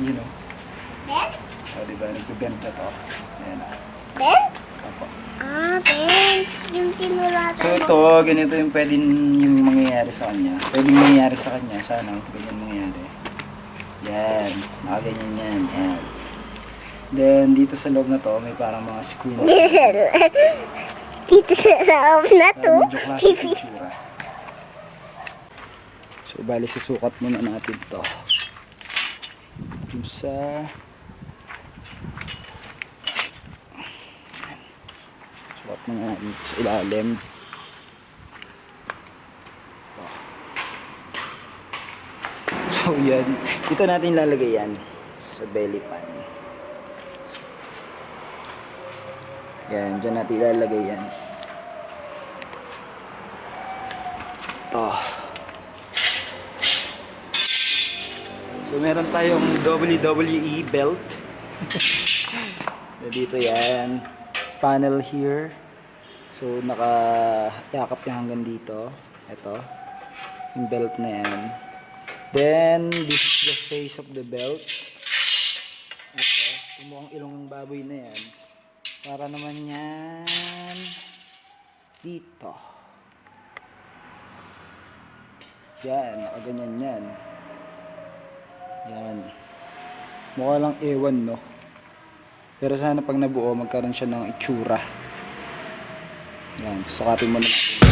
you know. Ben? O, diba? Nag-bend na to. Ayan o. Ben? Opo. Ah, Ben. Yung sinulatan So ito, ganito yung pwedeng yung mangyayari sa kanya. Pwedeng mangyayari sa kanya. Sana, ganyan mangyayari. Yan. Nakaganyan yan. Yan. Then, dito sa loob na to, may parang mga screens. Dito sa loob na to. Medyo classic yung tsura. So, bali susukat muna natin to. Yung sa... Sukat muna natin sa ilalim. So, yan. Dito natin lalagay yan sa belly pan. Yan, dyan natin ilalagay yan. Oh. So, meron tayong WWE belt. So, dito yan. Panel here. So, naka-yakap yung hanggang dito. Ito. Yung belt na yan. Then, this is the face of the belt. Ito. Yung mukhang ilong ng baboy na yan. Para naman yan dito. Yan, nakaganyan yan. Yan. Mukha lang ewan, no? Pero sana pag nabuo, magkaroon siya ng itsura. Yan, sukatin mo natin.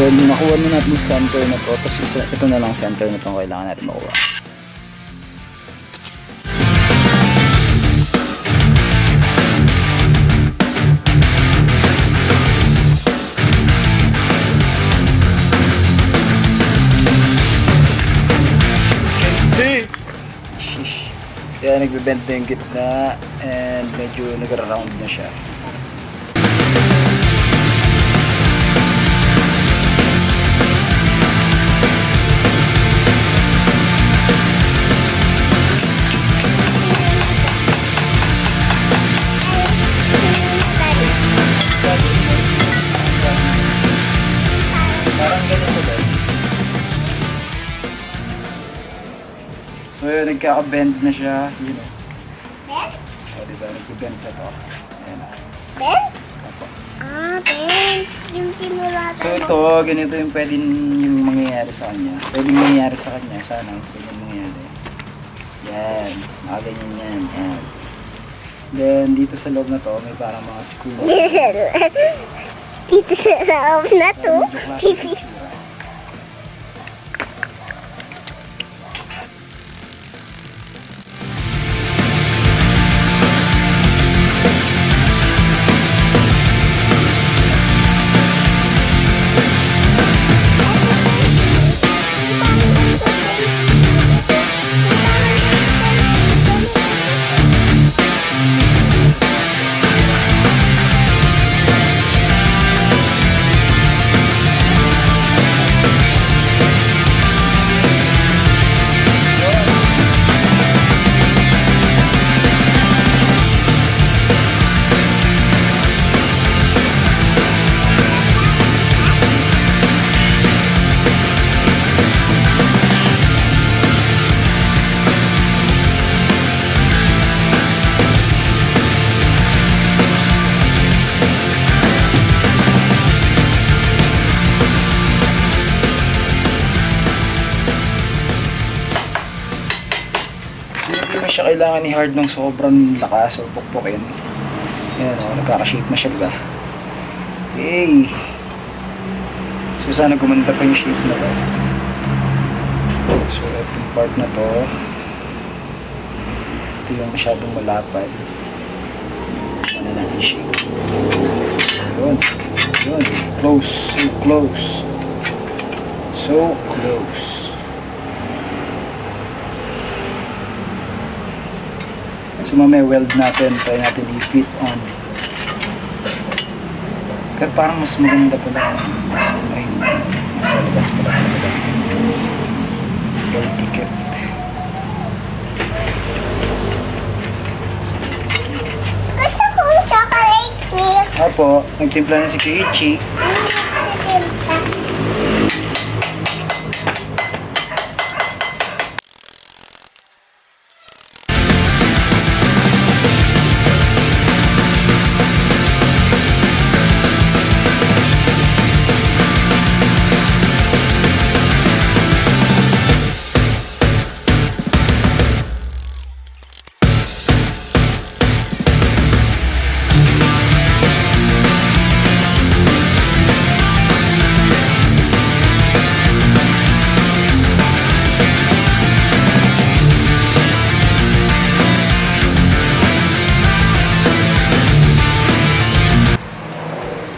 Yun, nakuha na natin yung center na to. Tapos ito na lang center na to kailangan natin makuha. See? Sheesh. Kaya nagbe-bend na yung gitna and medyo nag-round na siya. Parang ganito ba? So yun, nagkaka-bend na siya, you know. Ben? O diba, nag-bend na to. Ayan. Ben? Opo. Ah, Ben. Yung sinulatan So ito, ganito yung pwedeng yung mangyayari sa kanya. Pwedeng mangyayari sa kanya, sana, ganyan mangyayari. Yan, nakaganyan yan. Yan. Then, dito sa loob na to, may parang mga screws. Dito sa loob na to. Medyo classic yung tsura. Hindi mo siya kailangan i-hard ng sobrang lakas o pukpukin. Ayan o, nagkaka-shape na siya, diba? Yay! So sana gumanda pa yung shape na to. So itong part na to, ito yung masyadong malapad. Ano natin yung shape. Yun. Yun. Close. So close. So close. So mamaya weld natin, try natin i-fit on. Pero parang mas maganda pala. Mas labas pala talaga. Hospital ticket. Gusto kong chocolate milk. Apo, nagtimpla na si Kiichi.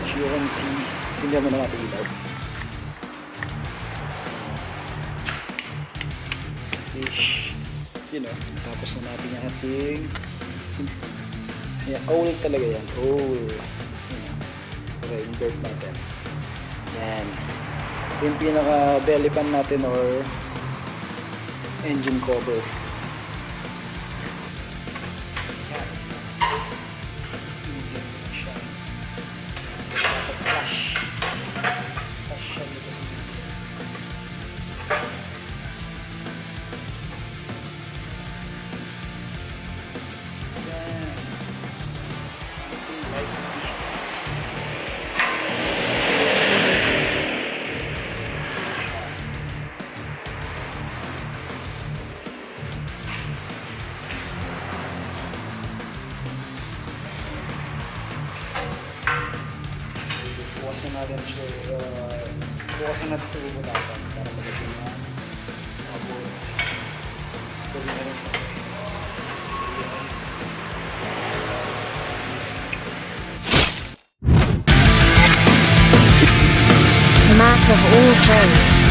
As you can see, sindihan mo na natin ilaw. Fish. You know, tapos na natin yung ating owl talaga yan. Owl. You know. Okay, invert natin. Yan. Yung pinaka belly pan natin or engine cover. Yan. Siya. Dapat flash. Flash siya dito sa dito. Yan. Something like this. Bukasin natin siya, bukasin natin ito bubutasan para magiging ako. Pwede na rin siya sa Mac of all trades.